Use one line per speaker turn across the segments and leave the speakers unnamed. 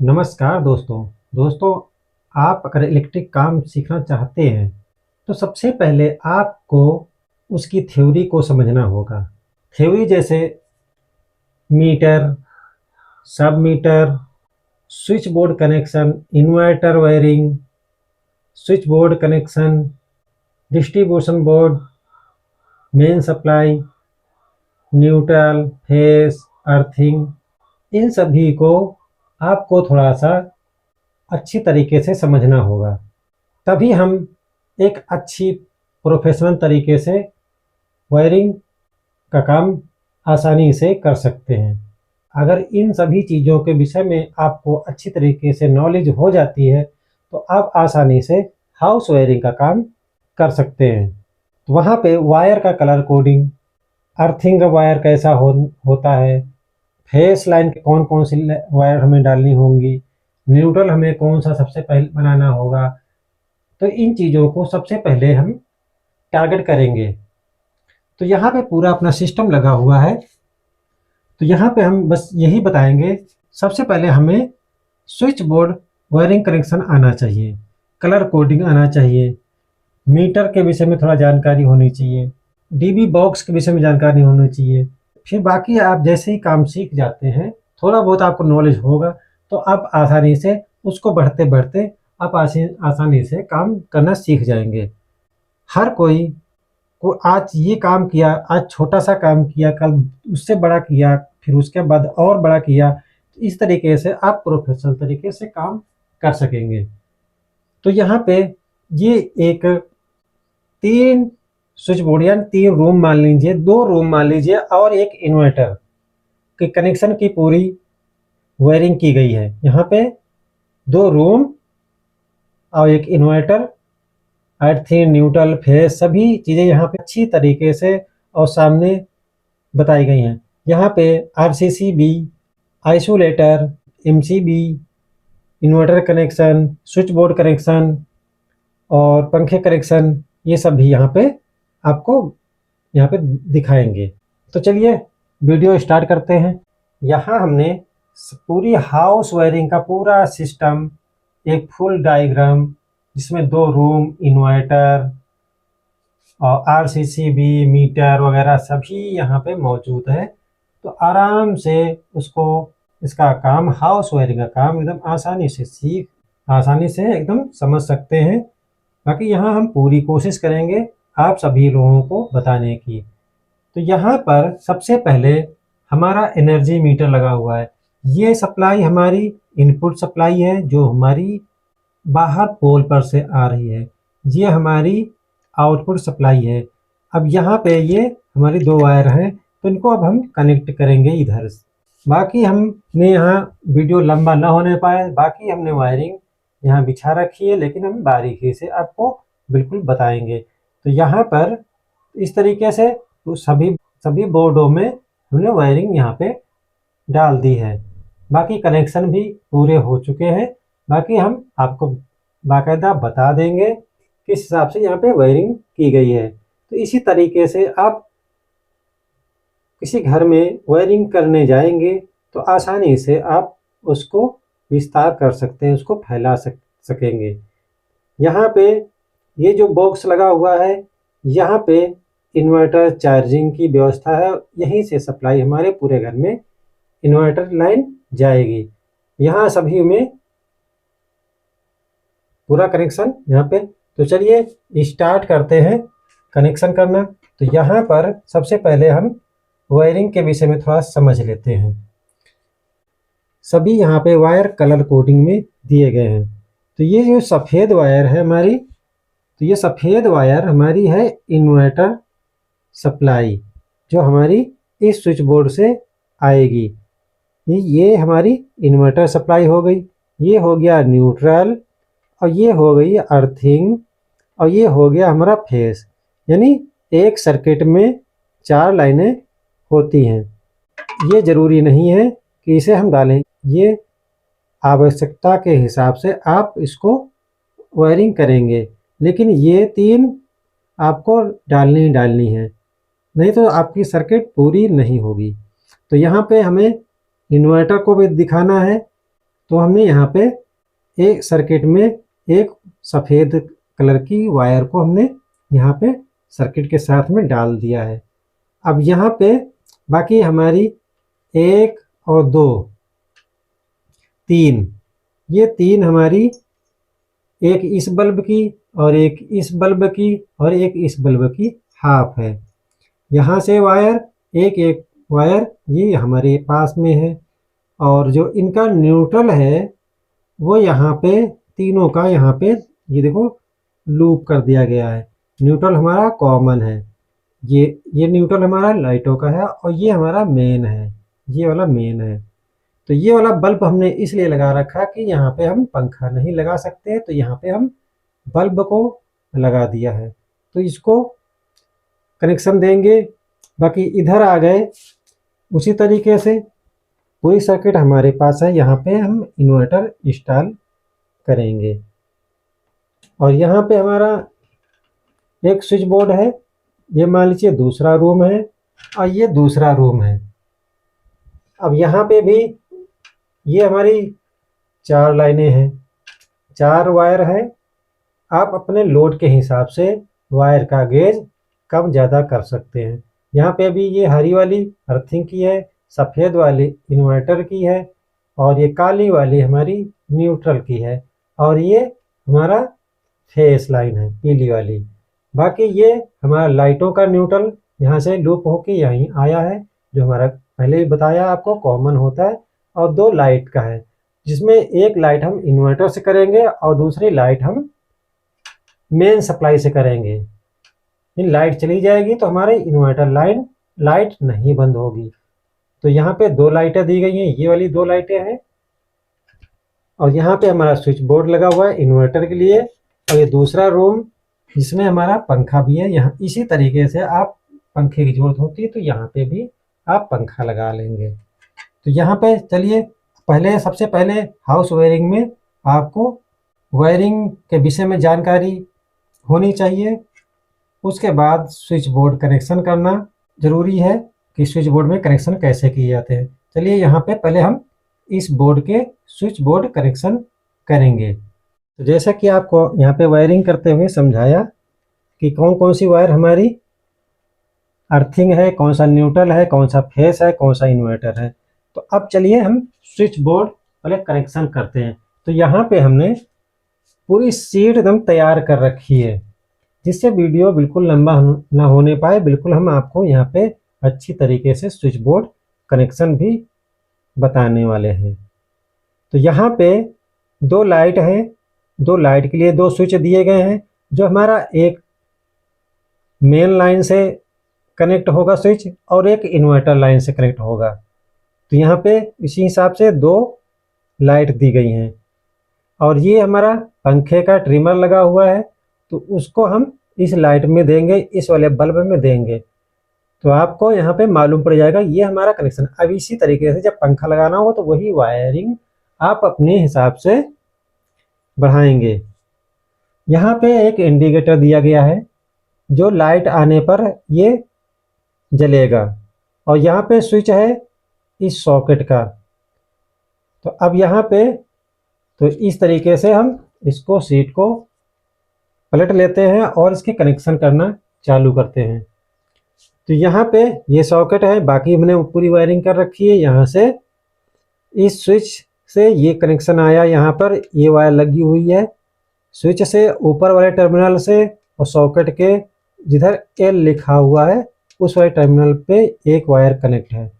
नमस्कार दोस्तों, आप अगर इलेक्ट्रिक काम सीखना चाहते हैं तो सबसे पहले आपको उसकी थ्योरी को समझना होगा। थ्योरी जैसे मीटर, सब meter, switch board connection, inverter wiring, switch board connection, distribution board, main supply, neutral, phase, earthing, इन सभी को आपको थोड़ा सा अच्छी तरीके से समझना होगा। तभी हम एक अच्छी प्रोफेशनल तरीके से वायरिंग का काम आसानी से कर सकते हैं। अगर इन सभी चीज़ों के विषय में आपको अच्छी तरीके से नॉलेज हो जाती है तो आप आसानी से हाउस वायरिंग का काम कर सकते हैं। तो वहाँ पे वायर का कलर कोडिंग, अर्थिंग का वायर कैसा होता है, फेस लाइन कौन कौन सी वायर हमें डालनी होंगी, न्यूट्रल हमें कौन सा सबसे पहले बनाना होगा, तो इन चीज़ों को सबसे पहले हम टारगेट करेंगे। तो यहाँ पे पूरा अपना सिस्टम लगा हुआ है। तो यहाँ पे हम बस यही बताएंगे। सबसे पहले हमें स्विच बोर्ड वायरिंग कनेक्शन आना चाहिए, कलर कोडिंग आना चाहिए, मीटर के विषय में थोड़ा जानकारी होनी चाहिए, डीबी बॉक्स के विषय में जानकारी होनी चाहिए। फिर बाकी आप जैसे ही काम सीख जाते हैं, थोड़ा बहुत आपको नॉलेज होगा तो आप आसानी से उसको बढ़ते बढ़ते आप आसानी से काम करना सीख जाएंगे। हर कोई को आज ये काम किया, आज छोटा सा काम किया, कल उससे बड़ा किया, फिर उसके बाद और बड़ा किया। इस तरीके से आप प्रोफेशनल तरीके से काम कर सकेंगे। तो यहाँ पे ये एक 3 स्विच बोर्ड यानी 3 रूम मान लीजिए, 2 रूम मान लीजिए और एक इन्वर्टर के कनेक्शन की पूरी वायरिंग की गई है। यहाँ पे 2 रूम और एक इन्वर्टर, अर्थिंग, न्यूट्रल, फेस, सभी चीज़ें यहाँ पे अच्छी तरीके से और सामने बताई गई हैं। यहाँ पे RCCB, isolator, MCB, inverter connection, switch board connection और पंखे कनेक्शन, ये सब भी यहाँ पे आपको यहाँ पे दिखाएंगे। तो चलिए वीडियो स्टार्ट करते हैं। यहाँ हमने पूरी हाउस वायरिंग का पूरा सिस्टम, एक फुल डायग्राम जिसमें 2 रूम, इन्वर्टर और आरसीसीबी, मीटर वगैरह सभी यहाँ पे मौजूद है। तो आराम से उसको इसका काम, हाउस वायरिंग का काम एकदम आसानी से एकदम समझ सकते हैं। बाकी यहाँ हम पूरी कोशिश करेंगे आप सभी लोगों को बताने की। तो यहाँ पर सबसे पहले हमारा एनर्जी मीटर लगा हुआ है। ये सप्लाई हमारी इनपुट सप्लाई है जो हमारी बाहर पोल पर से आ रही है। ये हमारी आउटपुट सप्लाई है। अब यहाँ पे ये हमारी 2 वायर हैं तो इनको अब हम कनेक्ट करेंगे इधर से। बाकी हमने यहाँ वीडियो लंबा ना होने पाए, बाकी हमने वायरिंग यहाँ बिछा रखी है, लेकिन हम बारीकी से आपको बिल्कुल बताएंगे। तो यहाँ पर इस तरीके से तो सभी बोर्डों में हमने वायरिंग यहाँ पे डाल दी है। बाकी कनेक्शन भी पूरे हो चुके हैं। बाकी हम आपको बाकायदा बता देंगे किस हिसाब से यहाँ पे वायरिंग की गई है। तो इसी तरीके से आप किसी घर में वायरिंग करने जाएंगे तो आसानी से आप उसको विस्तार कर सकते हैं, उसको फैला सकेंगे। यहाँ पे ये जो बॉक्स लगा हुआ है, यहाँ पे इन्वर्टर चार्जिंग की व्यवस्था है। यहीं से सप्लाई हमारे पूरे घर में इन्वर्टर लाइन जाएगी। यहाँ सभी में पूरा कनेक्शन यहाँ पे। तो चलिए स्टार्ट करते हैं कनेक्शन करना। तो यहाँ पर सबसे पहले हम वायरिंग के विषय में थोड़ा समझ लेते हैं। सभी यहाँ पे वायर कलर कोडिंग में दिए गए हैं। तो ये जो सफ़ेद वायर है हमारी, तो ये सफ़ेद वायर हमारी है इन्वर्टर सप्लाई, जो हमारी इस स्विच बोर्ड से आएगी। ये हमारी इन्वर्टर सप्लाई हो गई। ये हो गया न्यूट्रल और ये हो गई अर्थिंग और ये हो गया हमारा फेस। यानी एक सर्किट में 4 लाइनें होती हैं। ये ज़रूरी नहीं है कि इसे हम डालें, ये आवश्यकता के हिसाब से आप इसको वायरिंग करेंगे, लेकिन ये 3 आपको डालनी है, नहीं तो आपकी सर्किट पूरी नहीं होगी। तो यहाँ पे हमें इन्वर्टर को भी दिखाना है तो हमने यहाँ पे एक सर्किट में एक सफ़ेद कलर की वायर को हमने यहाँ पे सर्किट के साथ में डाल दिया है। अब यहाँ पे बाकी हमारी 1 और 2 3 ये 3 हमारी एक इस बल्ब की और एक इस बल्ब की और एक इस बल्ब की हाफ है। यहाँ से वायर एक एक वायर ये हमारे पास में है और जो इनका न्यूट्रल है वो यहाँ पे तीनों का यहाँ पे ये देखो लूप कर दिया गया है। न्यूट्रल हमारा कॉमन है, ये न्यूट्रल हमारा लाइटों का है और ये हमारा मेन है, ये वाला मेन है। तो ये वाला बल्ब हमने इसलिए लगा रखा कि यहाँ पे हम पंखा नहीं लगा सकते, तो यहाँ पे हम बल्ब को लगा दिया है। तो इसको कनेक्शन देंगे। बाकी इधर आ गए उसी तरीके से पूरी सर्किट हमारे पास है। यहाँ पे हम इन्वर्टर इंस्टॉल करेंगे और यहाँ पे हमारा एक स्विच बोर्ड है। ये मान लीजिए दूसरा रूम है और ये दूसरा रूम है। अब यहाँ पे भी ये हमारी 4 लाइनें हैं, 4 वायर है। आप अपने लोड के हिसाब से वायर का गेज कम ज़्यादा कर सकते हैं। यहाँ पे भी ये हरी वाली अर्थिंग की है, सफ़ेद वाली इन्वर्टर की है और ये काली वाली हमारी न्यूट्रल की है और ये हमारा फेस लाइन है पीली वाली। बाकी ये हमारा लाइटों का न्यूट्रल यहाँ से लूप होके यहीं आया है, जो हमारा पहले भी बताया आपको कॉमन होता है। और 2 लाइट का है, जिसमें एक लाइट हम इन्वर्टर से करेंगे और दूसरी लाइट हम मेन सप्लाई से करेंगे। इन लाइट चली जाएगी तो हमारे इन्वर्टर लाइट नहीं बंद होगी। तो यहाँ पे 2 लाइटें दी गई हैं, ये वाली 2 लाइटें हैं और यहाँ पे हमारा स्विच बोर्ड लगा हुआ है इन्वर्टर के लिए। और ये दूसरा रूम जिसमें हमारा पंखा भी है। यहाँ इसी तरीके से आप पंखे की जरूरत होती है तो यहाँ पे भी आप पंखा लगा लेंगे। तो यहाँ पे चलिए सबसे पहले हाउस वायरिंग में आपको वायरिंग के विषय में जानकारी होनी चाहिए। उसके बाद स्विच बोर्ड कनेक्शन करना ज़रूरी है कि स्विच बोर्ड में कनेक्शन कैसे किए जाते हैं। चलिए यहाँ पे पहले हम इस बोर्ड के स्विच बोर्ड कनेक्शन करेंगे। तो जैसा कि आपको यहाँ पे वायरिंग करते हुए समझाया कि कौन कौन सी वायर हमारी अर्थिंग है, कौन सा न्यूट्रल है, कौन सा फेस है, कौन सा इन्वर्टर है। तो अब चलिए हम स्विच बोर्ड पहले कनेक्शन करते हैं। तो यहाँ पे हमने पूरी शीट एकदम तैयार कर रखी है, जिससे वीडियो बिल्कुल लंबा ना होने पाए। बिल्कुल हम आपको यहाँ पे अच्छी तरीके से स्विच बोर्ड कनेक्शन भी बताने वाले हैं। तो यहाँ पे 2 लाइट हैं, 2 लाइट के लिए 2 स्विच दिए गए हैं। जो हमारा एक मेन लाइन से कनेक्ट होगा स्विच और एक इन्वर्टर लाइन से कनेक्ट होगा। तो यहाँ पे इसी हिसाब से 2 लाइट दी गई हैं और ये हमारा पंखे का ट्रिमर लगा हुआ है, तो उसको हम इस लाइट में देंगे, इस वाले बल्ब में देंगे। तो आपको यहाँ पे मालूम पड़ जाएगा ये हमारा कनेक्शन। अब इसी तरीके से जब पंखा लगाना हो तो वही वायरिंग आप अपने हिसाब से बढ़ाएंगे। यहाँ पे एक इंडिकेटर दिया गया है, जो लाइट आने पर ये जलेगा और यहाँ पे स्विच है इस सॉकेट का। तो अब यहाँ पे तो इस तरीके से हम इसको शीट को पलट लेते हैं और इसके कनेक्शन करना चालू करते हैं। तो यहाँ पे ये सॉकेट है, बाकी हमने पूरी वायरिंग कर रखी है। यहाँ से इस स्विच से ये कनेक्शन आया, यहाँ पर ये वायर लगी हुई है स्विच से ऊपर वाले टर्मिनल से, और सॉकेट के जिधर एल लिखा हुआ है उस वाले टर्मिनल पे एक वायर कनेक्ट है।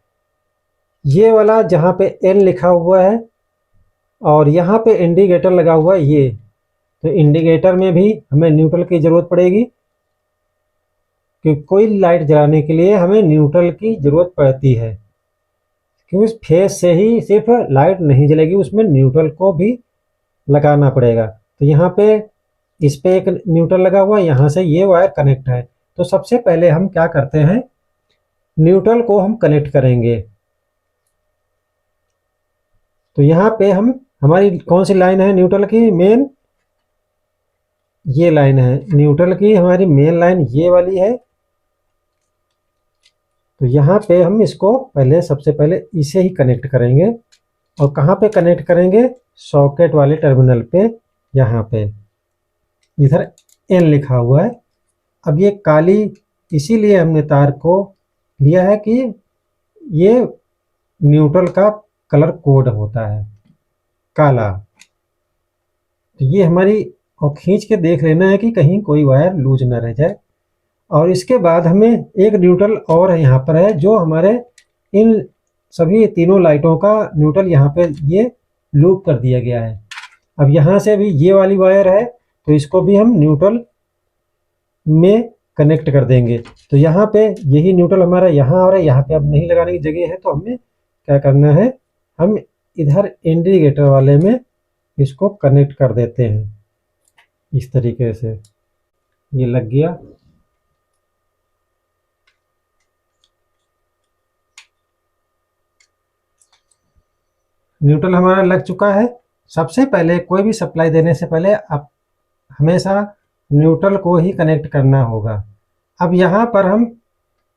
ये वाला जहाँ पे एन लिखा हुआ है और यहाँ पे इंडिकेटर लगा हुआ है ये, तो इंडिकेटर में भी हमें न्यूट्रल की ज़रूरत पड़ेगी, कि कोई लाइट जलाने के लिए हमें न्यूट्रल की ज़रूरत पड़ती है, क्योंकि उस फेस से ही सिर्फ लाइट नहीं जलेगी, उसमें न्यूट्रल को भी लगाना पड़ेगा। तो यहाँ पे इस पे एक न्यूट्रल लगा हुआ है, यहाँ से ये वायर कनेक्ट है। तो सबसे पहले हम क्या करते हैं, न्यूट्रल को हम कनेक्ट करेंगे। तो यहाँ पे हमारी कौन सी लाइन है न्यूट्रल की, मेन ये लाइन है न्यूट्रल की, हमारी मेन लाइन ये वाली है। तो यहाँ पे हम इसको सबसे पहले इसे ही कनेक्ट करेंगे। और कहाँ पे कनेक्ट करेंगे, सॉकेट वाले टर्मिनल पे, यहाँ पे इधर N लिखा हुआ है। अब ये काली इसीलिए हमने तार को लिया है कि ये न्यूट्रल का कलर कोड होता है काला। तो ये हमारी, और खींच के देख लेना है कि कहीं कोई वायर लूज ना रह जाए। और इसके बाद हमें एक न्यूट्रल और यहाँ पर है, जो हमारे इन सभी तीनों लाइटों का न्यूट्रल यहाँ पे ये लूप कर दिया गया है। अब यहाँ से अभी ये वाली वायर है, तो इसको भी हम न्यूट्रल में कनेक्ट कर देंगे। तो यहाँ पे यही न्यूट्रल हमारा यहाँ और यहाँ पे अब नहीं लगाने की जगह है, तो हमें क्या करना है, हम इधर इंडिकेटर वाले में इसको कनेक्ट कर देते हैं इस तरीके से। ये लग गया। न्यूट्रल हमारा लग चुका है। सबसे पहले कोई भी सप्लाई देने से पहले आप हमेशा न्यूट्रल को ही कनेक्ट करना होगा। अब यहाँ पर हम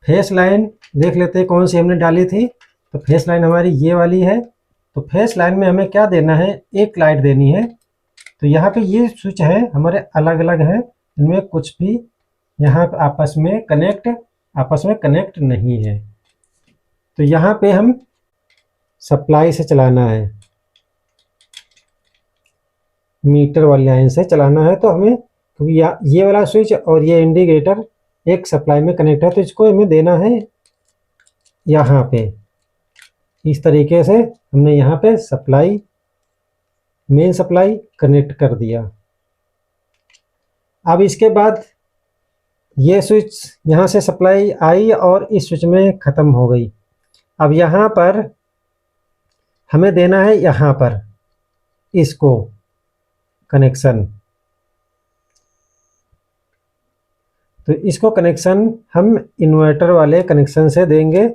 फेस लाइन देख लेते हैं कौन सी हमने डाली थी। तो फेस लाइन हमारी ये वाली है। तो फेस लाइन में हमें क्या देना है, एक लाइट देनी है। तो यहाँ पे ये स्विच है हमारे अलग अलग हैं, इनमें कुछ भी यहाँ पे आपस में कनेक्ट नहीं है। तो यहाँ पे हम सप्लाई से चलाना है, मीटर वाली लाइन से चलाना है। तो हमें, क्योंकि ये वाला स्विच और ये इंडिकेटर एक सप्लाई में कनेक्ट है, तो इसको हमें देना है यहाँ पे। इस तरीके से हमने यहाँ पे सप्लाई, मेन सप्लाई कनेक्ट कर दिया। अब इसके बाद ये स्विच यहाँ से सप्लाई आई और इस स्विच में ख़त्म हो गई। अब यहाँ पर हमें देना है, यहाँ पर इसको कनेक्शन। तो इसको कनेक्शन हम इन्वर्टर वाले कनेक्शन से देंगे।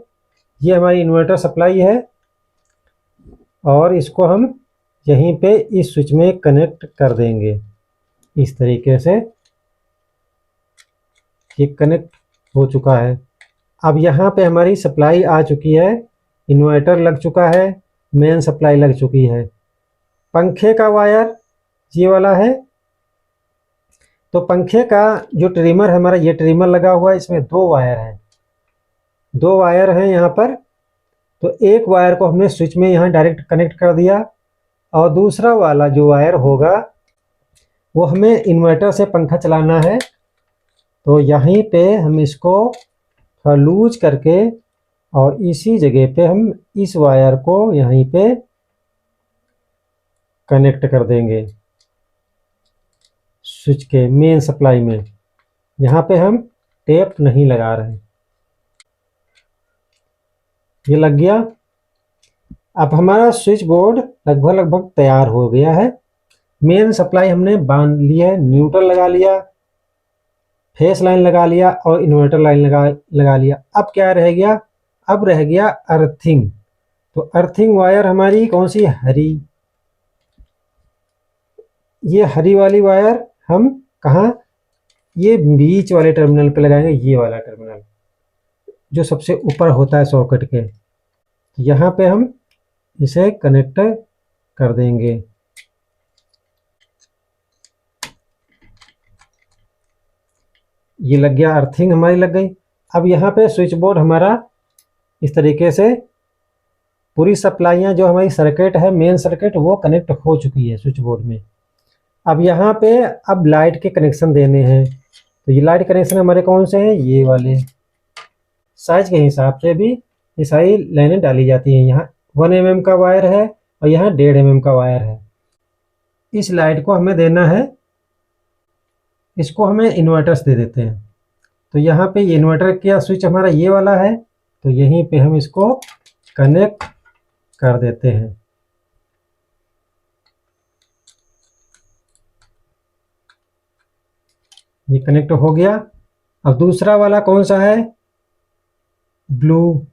ये हमारी इन्वर्टर सप्लाई है और इसको हम यहीं पे इस स्विच में कनेक्ट कर देंगे इस तरीके से। ये कनेक्ट हो चुका है। अब यहाँ पे हमारी सप्लाई आ चुकी है, इन्वर्टर लग चुका है, मेन सप्लाई लग चुकी है। पंखे का वायर ये वाला है। तो पंखे का जो ट्रिमर है हमारा, ये ट्रिमर लगा हुआ है, इसमें दो वायर हैं यहाँ पर। तो एक वायर को हमने स्विच में यहाँ डायरेक्ट कनेक्ट कर दिया और दूसरा वाला जो वायर होगा वो हमें इन्वर्टर से पंखा चलाना है। तो यहीं पे हम इसको थोड़ा लूज करके और इसी जगह पे हम इस वायर को यहीं पे कनेक्ट कर देंगे स्विच के मेन सप्लाई में। यहाँ पे हम टेप नहीं लगा रहे। ये लग गया। अब हमारा स्विच बोर्ड लगभग तैयार हो गया है। मेन सप्लाई हमने बांध लिया है, न्यूट्रल लगा लिया, फेस लाइन लगा लिया और इन्वर्टर लाइन लगा लिया। अब क्या रह गया, अब रह गया अर्थिंग। तो अर्थिंग वायर हमारी कौन सी, हरी। ये हरी वाली वायर हम कहाँ, ये बीच वाले टर्मिनल पे लगाएंगे, ये वाला टर्मिनल जो सबसे ऊपर होता है सॉकेट के। यहाँ पे हम इसे कनेक्ट कर देंगे। ये लग गया, अर्थिंग हमारी लग गई। अब यहाँ पे स्विच बोर्ड हमारा इस तरीके से पूरी सप्लाइयाँ जो हमारी सर्किट है, मेन सर्किट, वो कनेक्ट हो चुकी है स्विच बोर्ड में। अब यहाँ पे अब लाइट के कनेक्शन देने हैं। तो ये लाइट कनेक्शन हमारे कौन से हैं, ये वाले। साइज के हिसाब से भी ये सारी लाइनें डाली जाती हैं। यहाँ 1 mm का वायर है और यहाँ 1.5 mm का वायर है। इस लाइट को हमें देना है, इसको हमें इन्वर्टर्स दे देते हैं। तो यहाँ पे ये इन्वर्टर का स्विच हमारा ये वाला है, तो यहीं पे हम इसको कनेक्ट कर देते हैं। ये कनेक्ट हो गया। अब दूसरा वाला कौन सा है, ब्लू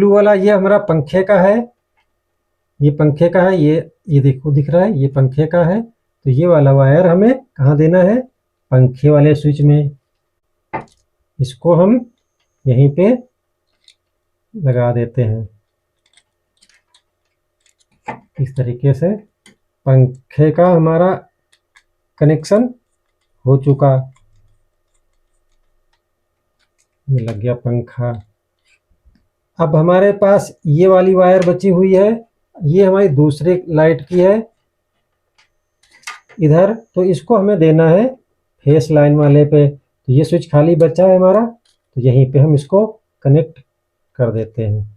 वाला, ये हमारा पंखे का है। ये पंखे का है, ये देखो दिख रहा है, ये पंखे का है। तो ये वाला वायर हमें कहाँ देना है, पंखे वाले स्विच में। इसको हम यहीं पे लगा देते हैं। इस तरीके से पंखे का हमारा कनेक्शन हो चुका। ये लग गया पंखा। अब हमारे पास ये वाली वायर बची हुई है, ये हमारी दूसरे लाइट की है इधर, तो इसको हमें देना है फेस लाइन वाले पे। तो ये स्विच खाली बचा है हमारा, तो यहीं पे हम इसको कनेक्ट कर देते हैं।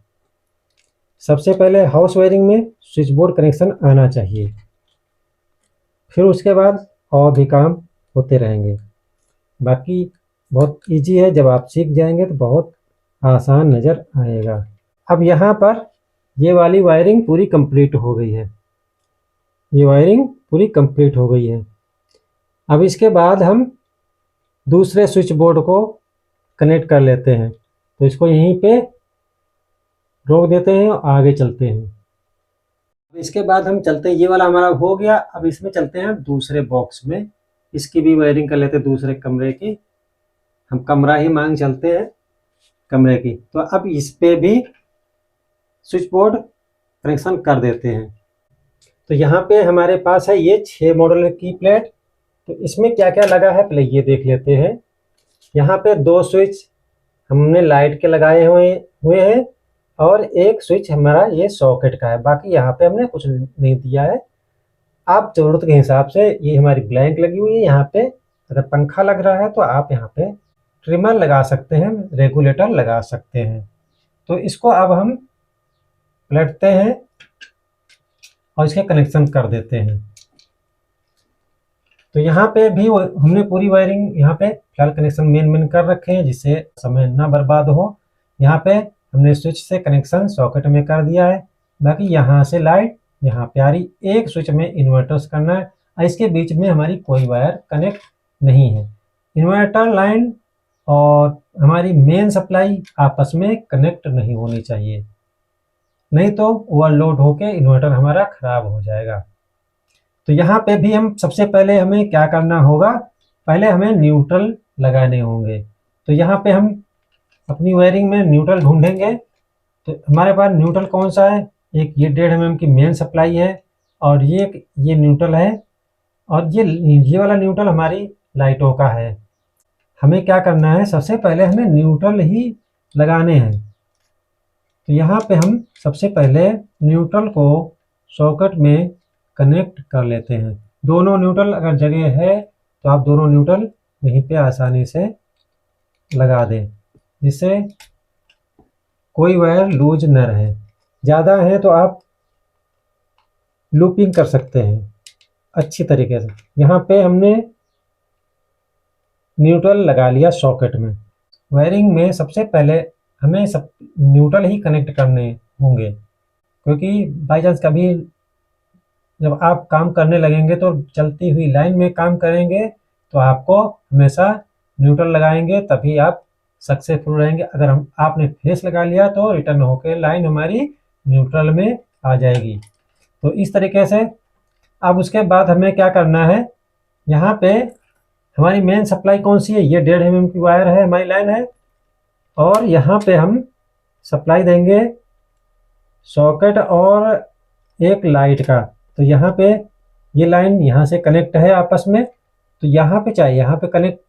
सबसे पहले हाउस वायरिंग में स्विच बोर्ड कनेक्शन आना चाहिए, फिर उसके बाद और भी काम होते रहेंगे। बाकी बहुत इजी है, जब आप सीख जाएंगे तो बहुत आसान नज़र आएगा। अब यहाँ पर ये वाली वायरिंग पूरी कंप्लीट हो गई है, ये वायरिंग पूरी कंप्लीट हो गई है। अब इसके बाद हम दूसरे स्विच बोर्ड को कनेक्ट कर लेते हैं। तो इसको यहीं पे रोक देते हैं और आगे चलते हैं। अब इसके बाद हम चलते हैं, ये वाला हमारा हो गया। अब इसमें चलते हैं दूसरे बॉक्स में, इसकी भी वायरिंग कर लेते हैं दूसरे कमरे की। हम कमरा ही मांग चलते हैं कमरे की। तो अब इस पे भी स्विच बोर्ड कनेक्शन कर देते हैं। तो यहाँ पे हमारे पास है ये 6 मॉडल की प्लेट। तो इसमें क्या क्या लगा है पहले ये देख लेते हैं। यहाँ पे 2 स्विच हमने लाइट के लगाए हुए हैं और एक स्विच हमारा ये सॉकेट का है। बाकी यहाँ पे हमने कुछ नहीं दिया है। आप ज़रूरत के हिसाब से, ये हमारी ब्लैंक लगी हुई है, यहाँ पे अगर पंखा लग रहा है तो आप यहाँ पे ट्रिमर लगा सकते हैं, रेगुलेटर लगा सकते हैं। तो इसको अब हम पलटते हैं और इसके कनेक्शन कर देते हैं। तो यहाँ पे भी हमने पूरी वायरिंग यहाँ पे फिलहाल कनेक्शन मेन कर रखे हैं, जिससे समय ना बर्बाद हो। यहाँ पे हमने स्विच से कनेक्शन सॉकेट में कर दिया है। बाकी यहाँ से लाइट यहाँ पे आ रही, एक स्विच में इन्वर्टर्स करना है और इसके बीच में हमारी कोई वायर कनेक्ट नहीं है। इन्वर्टर लाइन और हमारी मेन सप्लाई आपस में कनेक्ट नहीं होनी चाहिए, नहीं तो ओवरलोड होके इन्वर्टर हमारा खराब हो जाएगा। तो यहाँ पे भी हम सबसे पहले हमें क्या करना होगा, पहले हमें न्यूट्रल लगाने होंगे। तो यहाँ पे हम अपनी वायरिंग में न्यूट्रल ढूंढेंगे। तो हमारे पास न्यूट्रल कौन सा है, एक ये 1.5 mm की मेन सप्लाई है और ये न्यूट्रल है और ये वाला न्यूट्रल हमारी लाइटों का है। हमें क्या करना है, सबसे पहले हमें न्यूट्रल ही लगाने हैं। तो यहाँ पे हम सबसे पहले न्यूट्रल को सॉकेट में कनेक्ट कर लेते हैं। दोनों न्यूट्रल अगर जगह है तो आप दोनों न्यूट्रल यहीं पे आसानी से लगा दें, जिससे कोई वायर लूज न रहे। ज़्यादा है तो आप लूपिंग कर सकते हैं अच्छी तरीके से। यहाँ पे हमने न्यूट्रल लगा लिया सॉकेट में। वायरिंग में सबसे पहले हमें सब न्यूट्रल ही कनेक्ट करने होंगे, क्योंकि बाई चांस कभी जब आप काम करने लगेंगे तो चलती हुई लाइन में काम करेंगे तो आपको हमेशा न्यूट्रल लगाएंगे, तभी आप सक्सेसफुल रहेंगे। अगर आपने फेस लगा लिया तो रिटर्न होकर लाइन हमारी न्यूट्रल में आ जाएगी। तो इस तरीके से अब उसके बाद हमें क्या करना है, यहाँ पे हमारी मेन सप्लाई कौन सी है, ये 1.5 mm की वायर है, हमारी लाइन है। और यहाँ पे हम सप्लाई देंगे सॉकेट और एक लाइट का। तो यहाँ पे ये लाइन यहाँ से कनेक्ट है आपस में, तो यहाँ पे चाहे यहाँ पे कनेक्ट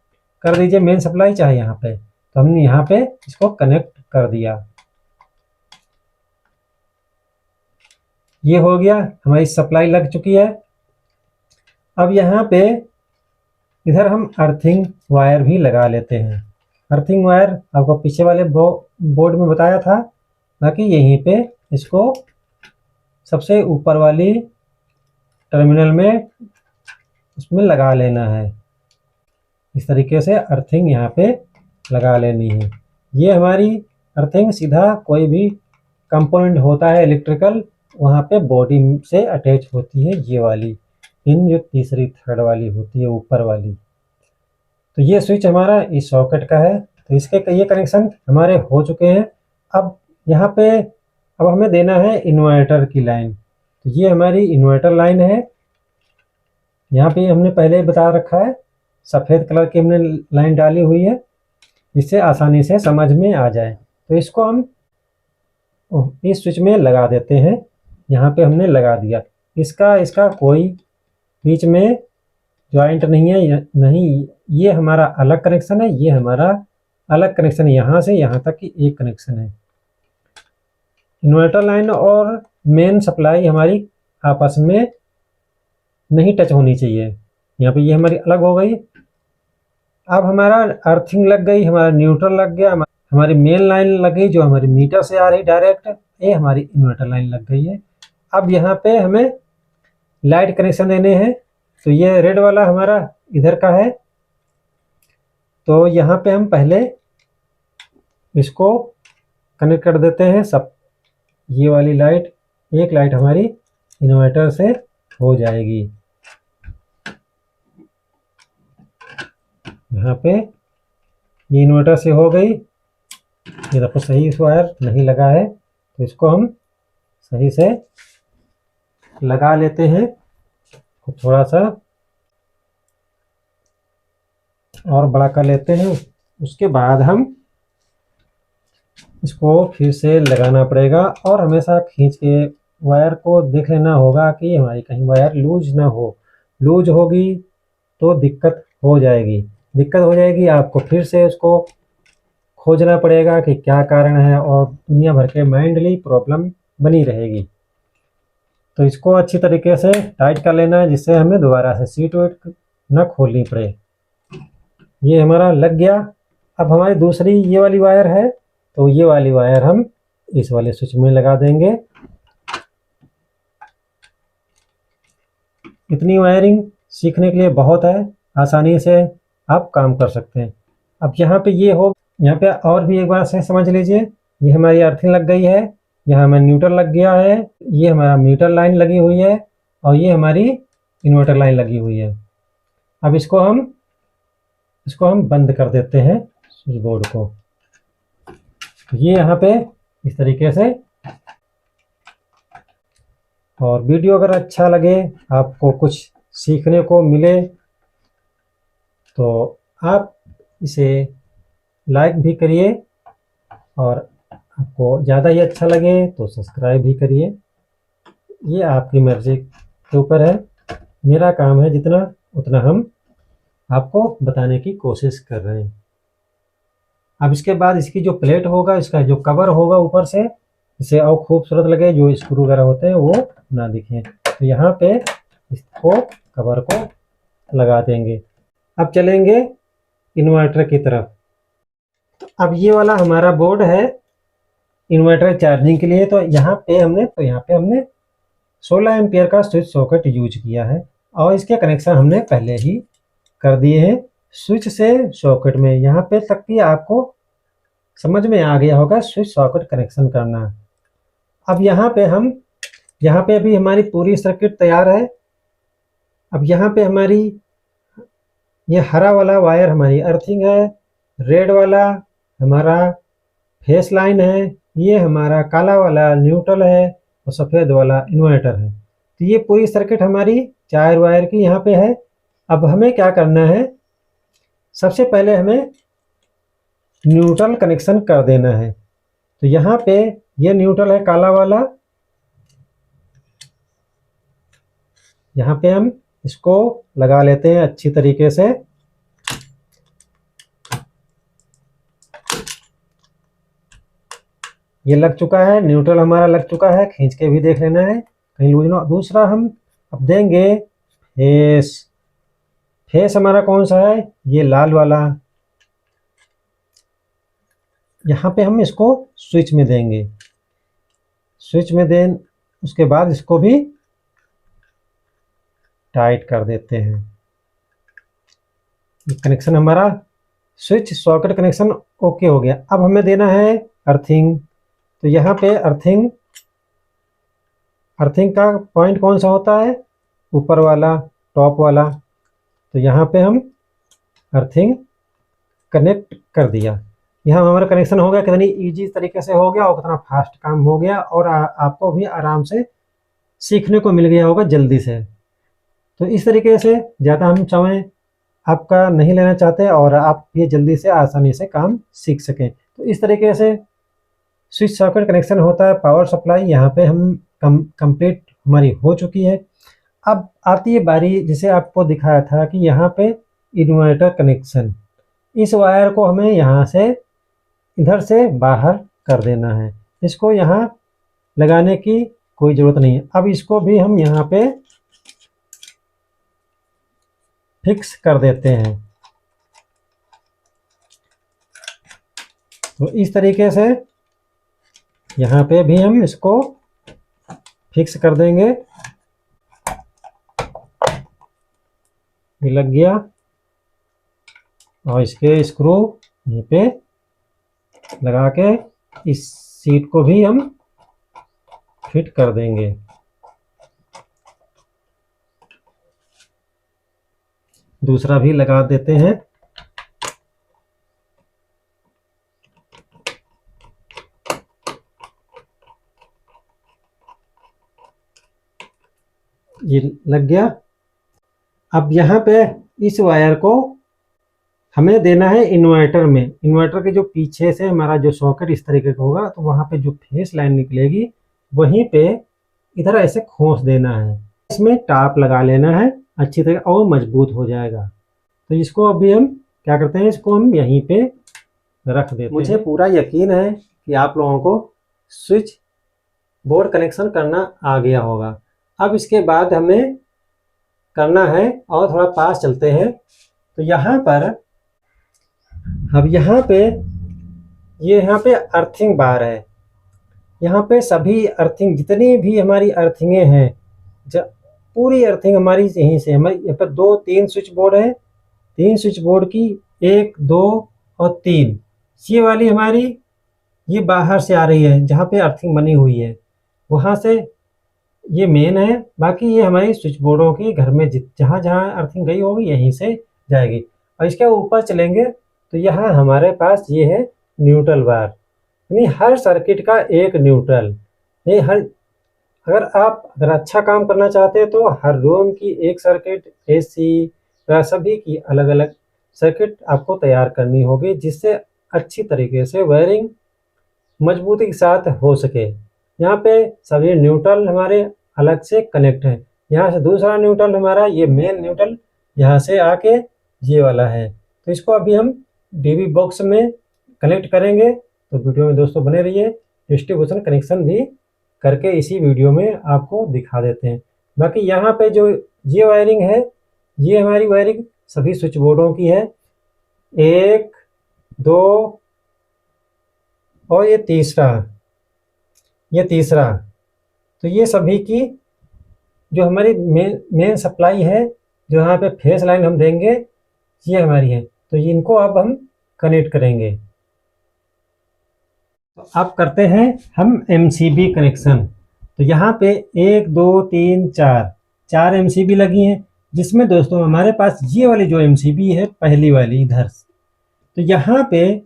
कर दीजिए मेन सप्लाई, चाहे यहाँ पे। तो हमने यहाँ पे इसको कनेक्ट कर दिया। ये हो गया, हमारी सप्लाई लग चुकी है। अब यहाँ पे इधर हम अर्थिंग वायर भी लगा लेते हैं। अर्थिंग वायर आपको पीछे वाले बोर्ड में बताया था। बाकी यहीं पे इसको सबसे ऊपर वाली टर्मिनल में उसमें लगा लेना है। इस तरीके से अर्थिंग यहाँ पे लगा लेनी है। ये हमारी अर्थिंग सीधा कोई भी कंपोनेंट होता है इलेक्ट्रिकल, वहाँ पे बॉडी से अटैच होती है। ये वाली पिन जो तीसरी थर्ड वाली होती है ऊपर वाली। तो ये स्विच हमारा इस सॉकेट का है। तो इसके ये कनेक्शन हमारे हो चुके हैं। अब यहाँ पे अब हमें देना है इन्वर्टर की लाइन। तो ये हमारी इन्वर्टर लाइन है। यहाँ पे हमने पहले बता रखा है, सफ़ेद कलर की हमने लाइन डाली हुई है, जिससे आसानी से समझ में आ जाए। तो इसको हम इस स्विच में लगा देते हैं। यहाँ पे हमने लगा दिया। इसका इसका कोई बीच में ज्वाइंट नहीं है, नहीं, ये हमारा अलग कनेक्शन है, ये हमारा अलग कनेक्शन है, यहाँ से यहाँ तक की एक कनेक्शन है। इन्वर्टर लाइन और मेन सप्लाई हमारी आपस में नहीं टच होनी चाहिए। यहाँ पे ये हमारी अलग हो गई। अब हमारा अर्थिंग लग गई, हमारा न्यूट्रल लग गया, हमारी मेन लाइन लग गई जो हमारी मीटर से आ रही डायरेक्ट, ये हमारी इन्वर्टर लाइन लग गई है। अब यहाँ पे हमें लाइट कनेक्शन देने हैं, तो ये रेड वाला हमारा इधर का है, तो यहाँ पे हम पहले इसको कनेक्ट कर देते हैं सब। ये वाली लाइट, एक लाइट हमारी इन्वर्टर से हो जाएगी। यहाँ पे ये इन्वर्टर से हो गई। ये देखो सही इस वायर नहीं लगा है, तो इसको हम सही से लगा लेते हैं। थोड़ा सा और बड़ा कर लेते हैं, उसके बाद हम इसको फिर से लगाना पड़ेगा और हमेशा खींच के वायर को देख लेना होगा कि हमारी कहीं वायर लूज ना हो। लूज होगी तो दिक्कत हो जाएगी, आपको फिर से उसको खोजना पड़ेगा कि क्या कारण है, और दुनिया भर के माइंडली प्रॉब्लम बनी रहेगी। तो इसको अच्छी तरीके से टाइट कर लेना है, जिससे हमें दोबारा से सीट वेट न खोलनी पड़े। ये हमारा लग गया। अब हमारी दूसरी ये वाली वायर है, तो ये वाली वायर हम इस वाले स्विच में लगा देंगे। इतनी वायरिंग सीखने के लिए बहुत है, आसानी से आप काम कर सकते हैं। अब यहाँ पे ये हो, यहाँ पे और भी एक बार से समझ लीजिए, ये हमारी अर्थिंग लग गई है, यहाँ हमें न्यूट्रल लग गया है, ये हमारा मीटर लाइन लगी हुई है, और ये हमारी इन्वर्टर लाइन लगी हुई है। अब इसको हम बंद कर देते हैं स्विच बोर्ड को। ये यहाँ पे इस तरीके से। और वीडियो अगर अच्छा लगे, आपको कुछ सीखने को मिले, तो आप इसे लाइक भी करिए, और आपको ज़्यादा ही अच्छा लगे तो सब्सक्राइब भी करिए। ये आपकी मर्ज़ी के ऊपर है, मेरा काम है जितना उतना हम आपको बताने की कोशिश कर रहे हैं। अब इसके बाद इसकी जो प्लेट होगा, इसका जो कवर होगा ऊपर से, इसे और खूबसूरत लगे, जो स्क्रू वगैरह होते हैं वो ना दिखें, तो यहाँ पे इसको कवर को लगा देंगे। अब चलेंगे इन्वर्टर की तरफ। तो अब ये वाला हमारा बोर्ड है इन्वर्टर चार्जिंग के लिए। तो यहाँ पे हमने 16 एम्पियर का स्विच सॉकेट यूज किया है, और इसके कनेक्शन हमने पहले ही कर दिए हैं स्विच से सॉकेट में। यहाँ पे तक कि आपको समझ में आ गया होगा स्विच सॉकेट कनेक्शन करना। अब यहाँ पे अभी हमारी पूरी सर्किट तैयार है। अब यहाँ पे हमारी ये हरा वाला वायर हमारी अर्थिंग है, रेड वाला हमारा फेस लाइन है, ये हमारा काला वाला न्यूट्रल है, और सफ़ेद वाला इन्वर्टर है। तो ये पूरी सर्किट हमारी 4 वायर की यहाँ पे है। अब हमें क्या करना है, सबसे पहले हमें न्यूट्रल कनेक्शन कर देना है। तो यहाँ पे ये न्यूट्रल है काला वाला, यहाँ पे हम इसको लगा लेते हैं अच्छी तरीके से। ये लग चुका है, न्यूट्रल हमारा लग चुका है, खींच के भी देख लेना है कहीं लूज ना। दूसरा हम अब देंगे फेस हमारा कौन सा है, ये लाल वाला। यहाँ पे हम इसको स्विच में देंगे, उसके बाद इसको भी टाइट कर देते हैं। कनेक्शन हमारा स्विच सॉकेट कनेक्शन ओके हो गया। अब हमें देना है अर्थिंग। तो यहाँ पे अर्थिंग का पॉइंट कौन सा होता है, ऊपर वाला, टॉप वाला। तो यहाँ पे हम अर्थिंग कनेक्ट कर दिया। यहाँ हमारा कनेक्शन हो गया, कितनी इजी तरीके से हो गया और कितना फास्ट काम हो गया, और आपको भी आराम से सीखने को मिल गया होगा जल्दी से। तो इस तरीके से ज़्यादा हम समय आपका नहीं लेना चाहते, और आप ये जल्दी से आसानी से काम सीख सकें। तो इस तरीके से स्विच सॉकेट कनेक्शन होता है। पावर सप्लाई यहाँ पे हम कंप्लीट हमारी हो चुकी है। अब आती है बारी, जिसे आपको दिखाया था कि यहाँ पे इन्वर्टर कनेक्शन, इस वायर को हमें यहाँ से इधर से बाहर कर देना है। इसको यहाँ लगाने की कोई ज़रूरत नहीं है। अब इसको भी हम यहाँ पे फिक्स कर देते हैं। तो इस तरीके से यहाँ पे भी हम इसको फिक्स कर देंगे। ये लग गया और इसके स्क्रू यहीं पे लगा के इस सीट को भी हम फिट कर देंगे। दूसरा भी लगा देते हैं। ये लग गया। अब यहाँ पे इस वायर को हमें देना है इन्वर्टर में। इन्वर्टर के जो पीछे से हमारा जो सॉकेट इस तरीके का होगा, तो वहाँ पे जो फेस लाइन निकलेगी वहीं पे इधर ऐसे खोस देना है। इसमें टाप लगा लेना है अच्छी तरह और मजबूत हो जाएगा। तो इसको अभी हम क्या करते हैं, इसको हम यहीं पे रख देते हैं। मुझे पूरा यकीन है कि आप लोगों को स्विच बोर्ड कनेक्शन करना आ गया होगा। अब इसके बाद हमें करना है, और थोड़ा पास चलते हैं, तो यहाँ पर अब यहाँ पे अर्थिंग बार है। यहाँ पे सभी अर्थिंग, जितनी भी हमारी अर्थिंगें हैं, पूरी अर्थिंग हमारी यहीं से, हमारी यहाँ पर 2-3 स्विच बोर्ड है। 3 स्विच बोर्ड की 1, 2 और 3, ये वाली हमारी ये बाहर से आ रही है, जहाँ पे अर्थिंग बनी हुई है वहाँ से ये मेन है। बाकी ये हमारी स्विच बोर्डों की घर में जहाँ जहाँ अर्थिंग गई होगी यहीं से जाएगी। और इसके ऊपर चलेंगे तो यहाँ हमारे पास ये है न्यूट्रल बार, यानी हर सर्किट का एक न्यूट्रल। ये अगर अच्छा काम करना चाहते हैं तो हर रूम की एक सर्किट, एसी सभी की अलग अलग सर्किट आपको तैयार करनी होगी, जिससे अच्छी तरीके से वायरिंग मजबूती के साथ हो सके। यहाँ पे सभी न्यूट्रल हमारे अलग से कनेक्ट है। यहाँ से दूसरा न्यूट्रल हमारा, ये मेन न्यूट्रल यहाँ से आके ये वाला है। तो इसको अभी हम डीबी बॉक्स में कनेक्ट करेंगे। तो वीडियो में दोस्तों बने रहिए। डिस्ट्रीब्यूशन कनेक्शन भी करके इसी वीडियो में आपको दिखा देते हैं। बाकी यहाँ पे जो ये वायरिंग है, ये हमारी वायरिंग सभी स्विच बोर्डों की है। 1, 2 और ये तीसरा, तो ये सभी की जो हमारी मेन सप्लाई है, जो यहाँ पे फेस लाइन हम देंगे, ये हमारी है। तो इनको अब हम कनेक्ट करेंगे। तो अब करते हैं हम MCB कनेक्शन। तो यहाँ पे 1, 2, 3, 4 MCB लगी हैं, जिसमें दोस्तों हमारे पास ये वाली जो MCB है, पहली वाली इधर, तो यहाँ पे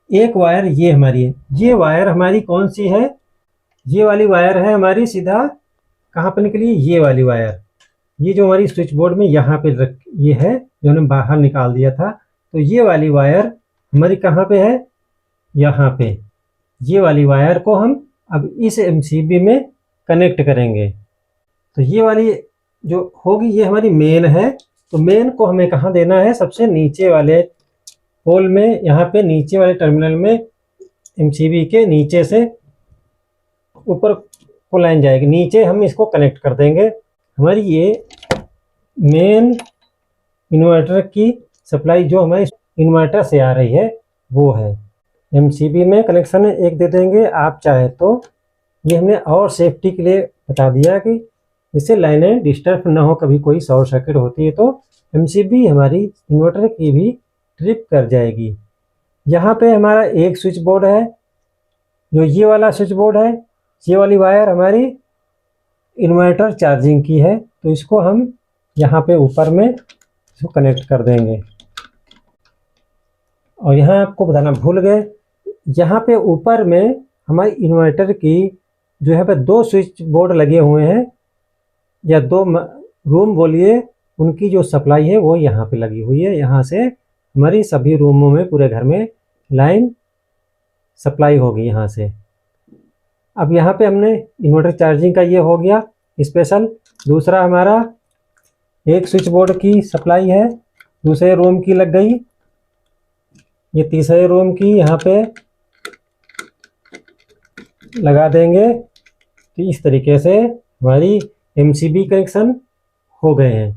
एक वायर ये हमारी है। ये वायर हमारी कौन सी है, ये वाली वायर है हमारी, सीधा कहाँ पे निकली, ये वाली वायर। ये जो हमारी स्विच बोर्ड में यहाँ पे ये है, जो हमने बाहर निकाल दिया था। तो ये वाली वायर हमारी कहाँ पे है, यहाँ पे। ये वाली वायर को हम अब इस MCB में कनेक्ट करेंगे। तो ये वाली जो होगी ये हमारी मेन है। तो मेन को हमें कहाँ देना है, सबसे नीचे वाले पोल में, यहाँ पे नीचे वाले टर्मिनल में MCB के नीचे से ऊपर को लाइन जाएगी, नीचे हम इसको कनेक्ट कर देंगे। हमारी ये मेन इन्वर्टर की सप्लाई जो हमारे इन्वर्टर से आ रही है वो है। MCB में कनेक्शन एक दे देंगे। आप चाहे तो ये हमने और सेफ्टी के लिए बता दिया कि इससे लाइनें डिस्टर्ब ना हो, कभी कोई शॉर्ट सर्किट होती है तो MCB हमारी इन्वर्टर की भी ट्रिप कर जाएगी। यहाँ पे हमारा एक स्विच बोर्ड है, जो ये वाला स्विच बोर्ड है। ये वाली वायर हमारी इन्वर्टर चार्जिंग की है, तो इसको हम यहाँ पे ऊपर में इसको कनेक्ट कर देंगे। और यहाँ आपको बताना भूल गए, यहाँ पे ऊपर में हमारी इन्वर्टर की जो है पे 2 स्विच बोर्ड लगे हुए हैं, या 2 रूम बोलिए, उनकी जो सप्लाई है वो यहाँ पे लगी हुई है। यहाँ से हमारी सभी रूमों में, पूरे घर में लाइन सप्लाई होगी यहाँ से। अब यहाँ पे हमने इन्वर्टर चार्जिंग का ये हो गया स्पेशल। दूसरा हमारा एक स्विच बोर्ड की सप्लाई है, दूसरे रूम की लग गई, ये तीसरे रूम की यहाँ पे लगा देंगे। तो इस तरीके से हमारी एमसीबी कनेक्शन हो गए हैं।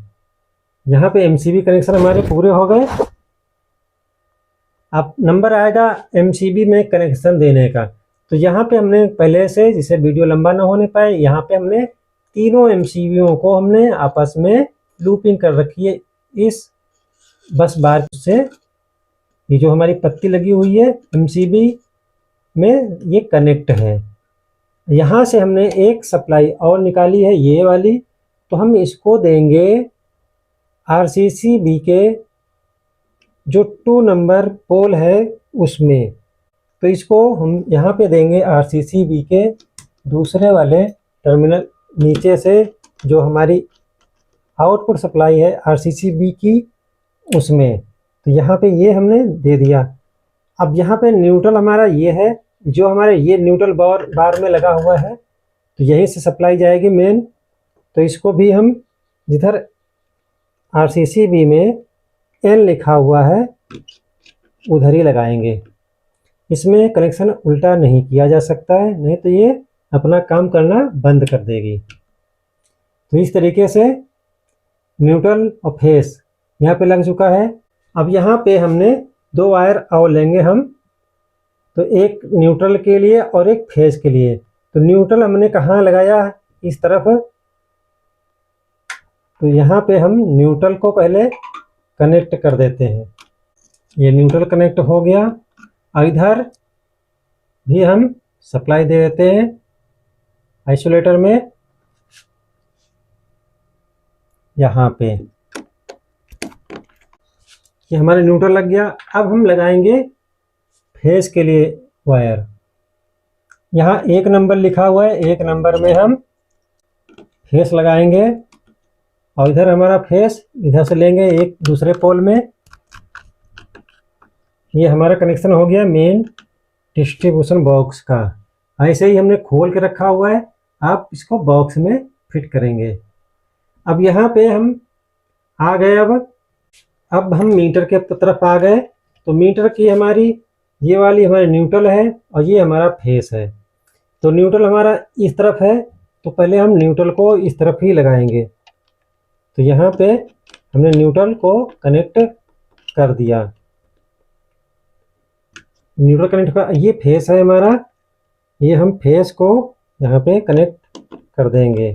यहाँ पे एमसीबी कनेक्शन हमारे पूरे हो गए। अब नंबर आएगा एमसीबी में कनेक्शन देने का। तो यहाँ पे हमने पहले से, जिसे वीडियो लंबा ना होने पाए, यहाँ पे हमने तीनों एमसीबीओं को हमने आपस में लूपिंग कर रखी है इस बस बार से। ये जो हमारी पत्ती लगी हुई है एमसीबी में, ये कनेक्ट है। यहाँ से हमने एक सप्लाई और निकाली है, ये वाली। तो हम इसको देंगे आरसीसीबी के जो 2 नंबर पोल है उसमें। तो इसको हम यहाँ पे देंगे आरसीसीबी के दूसरे वाले टर्मिनल नीचे से, जो हमारी आउटपुट सप्लाई है आरसीसीबी की उसमें। तो यहाँ पे ये हमने दे दिया। अब यहाँ पे न्यूट्रल हमारा ये है, जो हमारे ये न्यूट्रल बार में लगा हुआ है, तो यहीं से सप्लाई जाएगी मेन। तो इसको भी हम जिधर आरसीसीबी में एन लिखा हुआ है उधर ही लगाएंगे। इसमें कनेक्शन उल्टा नहीं किया जा सकता है, नहीं तो ये अपना काम करना बंद कर देगी। तो इस तरीके से न्यूट्रल और फेस यहाँ पे लग चुका है। अब यहाँ पे हमने 2 वायर और लेंगे हम, तो एक न्यूट्रल के लिए और एक फेस के लिए। तो न्यूट्रल हमने कहाँ लगाया, इस तरफ। तो यहाँ पे हम न्यूट्रल को पहले कनेक्ट कर देते हैं। ये न्यूट्रल कनेक्ट हो गया। और इधर भी हम सप्लाई दे देते हैं आइसोलेटर में, यहाँ पे। ये हमारे न्यूट्रल लग गया। अब हम लगाएंगे फेस के लिए वायर। यहाँ 1 नंबर लिखा हुआ है, 1 नंबर में हम फेस लगाएंगे। और इधर हमारा फेस इधर से लेंगे एक दूसरे पोल में। ये हमारा कनेक्शन हो गया मेन डिस्ट्रीब्यूशन बॉक्स का। ऐसे ही हमने खोल के रखा हुआ है, आप इसको बॉक्स में फिट करेंगे। अब यहाँ पे हम आ गए। अब हम मीटर के तरफ आ गए। तो मीटर की हमारी ये वाली हमारी न्यूट्रल है और ये हमारा फेस है। तो न्यूट्रल हमारा इस तरफ है, तो पहले हम न्यूट्रल को इस तरफ ही लगाएंगे। तो यहाँ पे हमने न्यूट्रल को कनेक्ट कर दिया। न्यूट्रल कनेक्ट का ये फेस है हमारा, ये हम फेस को यहाँ पे कनेक्ट कर देंगे।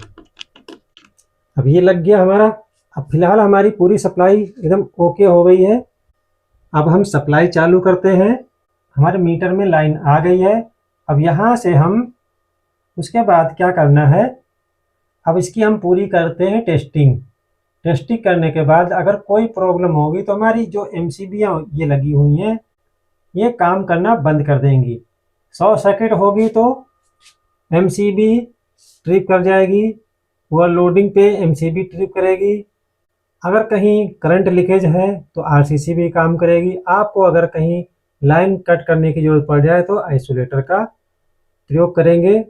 अब ये लग गया हमारा। अब फिलहाल हमारी पूरी सप्लाई एकदम ओके हो गई है। अब हम सप्लाई चालू करते हैं। हमारे मीटर में लाइन आ गई है। अब यहाँ से हम उसके बाद क्या करना है, अब इसकी हम पूरी करते हैं टेस्टिंग। टेस्टिंग करने के बाद अगर कोई प्रॉब्लम होगी तो हमारी जो एमसीबीयाँ ये लगी हुई हैं ये काम करना बंद कर देंगी। 100 सर्किट होगी तो एमसीबी ट्रिप कर जाएगी, वह लोडिंग पे एमसीबी ट्रिप करेगी। अगर कहीं करंट लीकेज है तो आरसीसीबी काम करेगी। आपको अगर कहीं लाइन कट करने की ज़रूरत पड़ जाए तो आइसोलेटर का प्रयोग करेंगे।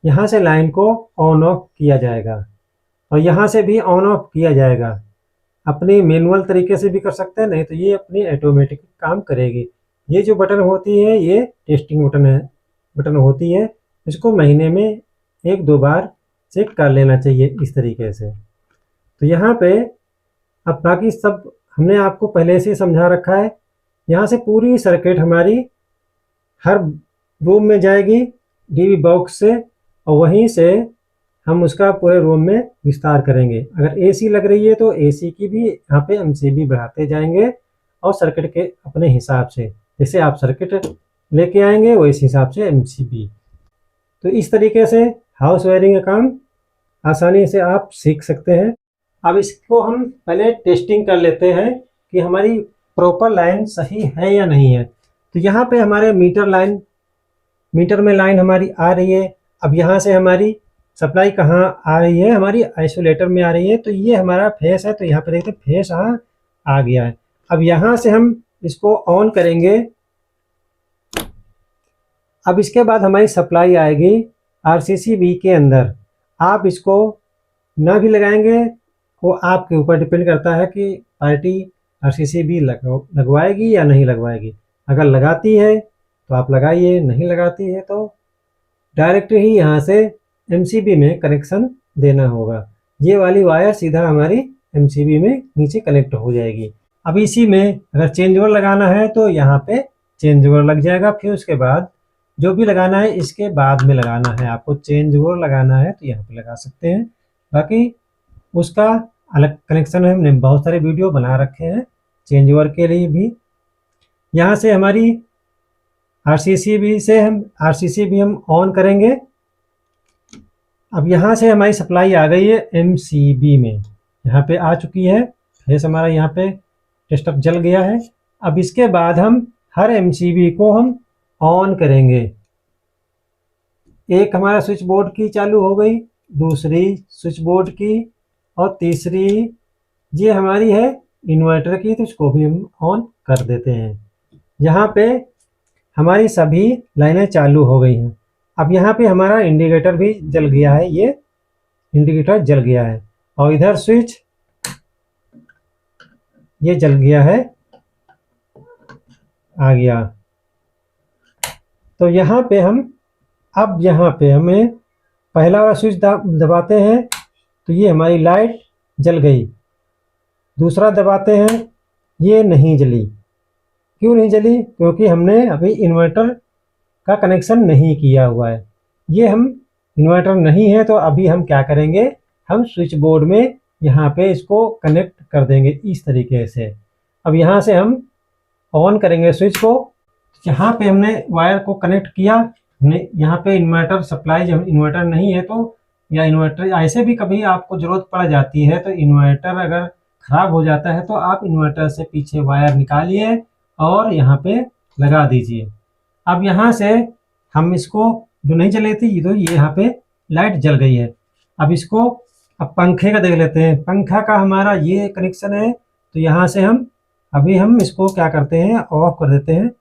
यहाँ से लाइन को ऑन ऑफ किया जाएगा और यहाँ से भी ऑन ऑफ किया जाएगा। अपनी मैनुअल तरीके से भी कर सकते हैं, नहीं तो ये अपनी ऑटोमेटिक काम करेगी। ये जो बटन होती है ये टेस्टिंग बटन होती है। इसको महीने में 1-2 बार चेक कर लेना चाहिए इस तरीके से। तो यहाँ पे अब बाकी सब हमने आपको पहले से समझा रखा है। यहाँ से पूरी सर्किट हमारी हर रूम में जाएगी डीवी बॉक्स से, और वहीं से हम उसका पूरे रूम में विस्तार करेंगे। अगर एसी लग रही है तो एसी की भी यहाँ पे एमसीबी बढ़ाते जाएंगे और सर्किट के अपने हिसाब से, जैसे आप सर्किट लेके आएंगे वो इस हिसाब से एमसीबी। तो इस तरीके से हाउस वायरिंग का काम आसानी से आप सीख सकते हैं। अब इसको हम पहले टेस्टिंग कर लेते हैं कि हमारी प्रॉपर लाइन सही है या नहीं है। तो यहाँ पे हमारे मीटर में लाइन हमारी आ रही है। अब यहाँ से हमारी सप्लाई कहाँ आ रही है, हमारी आइसोलेटर में आ रही है। तो ये हमारा फेस है, तो यहाँ पे देखते हैं फेस आ गया है। अब यहाँ से हम इसको ऑन करेंगे। अब इसके बाद हमारी सप्लाई आएगी आरसीसीबी के अंदर आप इसको ना भी लगाएंगे, वो आपके ऊपर डिपेंड करता है कि पार्टी आरसीसीबी लगवाएगी या नहीं लगवाएगी। अगर लगाती है तो आप लगाइए, नहीं लगाती है तो डायरेक्ट ही यहाँ से एमसीबी में कनेक्शन देना होगा। ये वाली वायर सीधा हमारी एमसीबी में नीचे कनेक्ट हो जाएगी। अब इसी में अगर चेंज ओवर लगाना है तो यहाँ पे चेंज ओवर लग जाएगा। फिर उसके बाद जो भी लगाना है इसके बाद में लगाना है। आपको चेंज ओवर लगाना है तो यहाँ पे लगा सकते हैं, बाकी उसका अलग कनेक्शन है। हमने बहुत सारे वीडियो बना रखे हैं चेंज ओवर के लिए भी। यहाँ से हमारी आरसीसीबी हम ऑन करेंगे। अब यहाँ से हमारी सप्लाई आ गई है एमसीबी में, यहाँ पे आ चुकी है। फेस हमारा यहाँ पे टेस्टअप जल गया है। अब इसके बाद हम हर एमसीबी को हम ऑन करेंगे। एक हमारा स्विच बोर्ड की चालू हो गई, दूसरी स्विच बोर्ड की, और तीसरी ये हमारी है इन्वर्टर की, तो इसको भी हम ऑन कर देते हैं। यहाँ पे हमारी सभी लाइनें चालू हो गई हैं। अब यहाँ पे हमारा इंडिकेटर भी जल गया है, ये इंडिकेटर जल गया है, और इधर स्विच ये जल गया है, आ गया। तो यहाँ पे अब यहाँ पे हमें पहला वाला स्विच दबाते हैं तो ये हमारी लाइट जल गई। दूसरा दबाते हैं, ये नहीं जली। क्यों नहीं जली? क्योंकि हमने अभी इन्वर्टर का कनेक्शन नहीं किया हुआ है। ये हम इन्वर्टर नहीं है तो अभी हम क्या करेंगे, हम स्विच बोर्ड में यहाँ पे इसको कनेक्ट कर देंगे इस तरीके से। अब यहाँ से हम ऑन करेंगे स्विच को। यहाँ पे हमने वायर को कनेक्ट किया, हमने यहाँ पे इन्वर्टर सप्लाई, जब इन्वर्टर नहीं है तो, या इन्वर्टर ऐसे भी कभी आपको ज़रूरत पड़ जाती है तो इन्वर्टर अगर ख़राब हो जाता है तो आप इन्वर्टर से पीछे वायर निकालिए और यहाँ पे लगा दीजिए। अब यहाँ से हम इसको, जो नहीं जली थी तो ये यहाँ पे लाइट जल गई है। अब इसको, अब पंखे का देख लेते हैं। पंखा का हमारा ये कनेक्शन है, तो यहाँ से हम इसको क्या करते हैं, ऑफ कर देते हैं।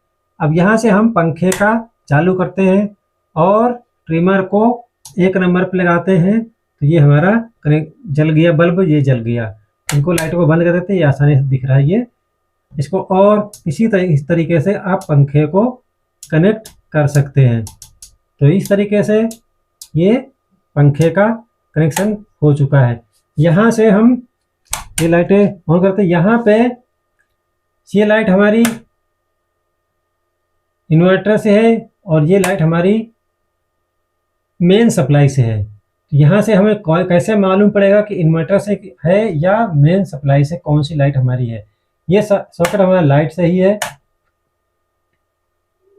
अब यहाँ से हम पंखे का चालू करते हैं और ट्रिमर को 1 नंबर पे लगाते हैं, तो ये हमारा जल गया बल्ब, ये जल गया। इनको लाइट को बंद कर देते हैं, ये आसानी से दिख रहा है ये इसको। और इस तरीके से आप पंखे को कनेक्ट कर सकते हैं। तो इस तरीके से ये पंखे का कनेक्शन हो चुका है। यहाँ से हम ये लाइटें ऑन करते हैं। यहाँ पे ये लाइट हमारी इन्वर्टर से है और ये लाइट हमारी मेन सप्लाई से है। तो यहाँ से हमें कैसे मालूम पड़ेगा कि इन्वर्टर से है या मेन सप्लाई से कौन सी लाइट हमारी है? ये सॉकेट हमारा लाइट से ही है।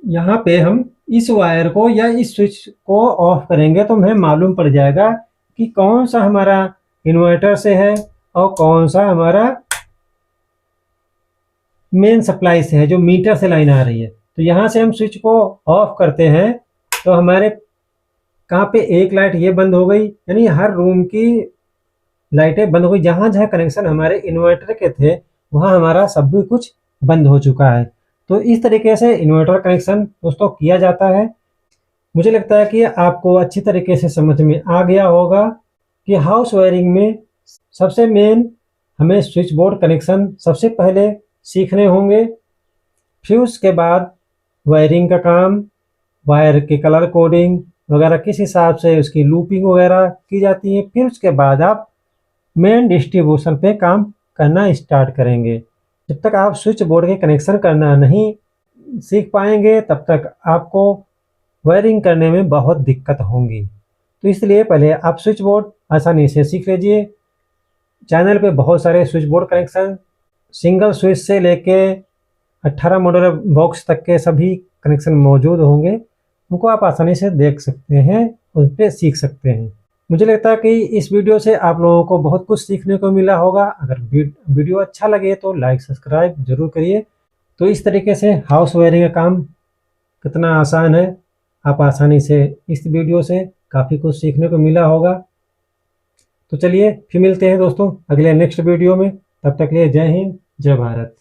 यहाँ पे हम इस वायर को या इस स्विच को ऑफ करेंगे तो हमें मालूम पड़ जाएगा कि कौन सा हमारा इन्वर्टर से है और कौन सा हमारा मेन सप्लाई से है, जो मीटर से लाइन आ रही है। तो यहाँ से हम स्विच को ऑफ करते हैं तो हमारे कहाँ पे एक लाइट ये बंद हो गई, यानी हर रूम की लाइटें बंद हो गई। जहाँ जहाँ कनेक्शन हमारे इन्वर्टर के थे वहाँ हमारा सब भी कुछ बंद हो चुका है। तो इस तरीके से इन्वर्टर कनेक्शन दोस्तों किया जाता है। मुझे लगता है कि आपको अच्छी तरीके से समझ में आ गया होगा कि हाउस वायरिंग में सबसे मेन हमें स्विच बोर्ड कनेक्शन सबसे पहले सीखने होंगे। फिर उसके बाद वायरिंग का काम, वायर के कलर कोडिंग वगैरह किस हिसाब से उसकी लूपिंग वगैरह की जाती है। फिर उसके बाद आप मेन डिस्ट्रीब्यूशन पे काम करना स्टार्ट करेंगे। जब तक आप स्विच बोर्ड के कनेक्शन करना नहीं सीख पाएंगे तब तक आपको वायरिंग करने में बहुत दिक्कत होंगी। तो इसलिए पहले आप स्विच बोर्ड आसानी से सीख लीजिए। चैनल पे बहुत सारे switch board connection, single switch से लेके 18 मॉडल बॉक्स तक के सभी कनेक्शन मौजूद होंगे। उनको आप आसानी से देख सकते हैं, उस पर सीख सकते हैं। मुझे लगता है कि इस वीडियो से आप लोगों को बहुत कुछ सीखने को मिला होगा। अगर वीडियो अच्छा लगे तो लाइक सब्सक्राइब जरूर करिए। तो इस तरीके से हाउस वायरिंग का काम कितना आसान है, आप आसानी से इस वीडियो से काफ़ी कुछ सीखने को मिला होगा। तो चलिए फिर मिलते हैं दोस्तों अगले नेक्स्ट वीडियो में। तब तक के लिए जय हिंद, जय भारत।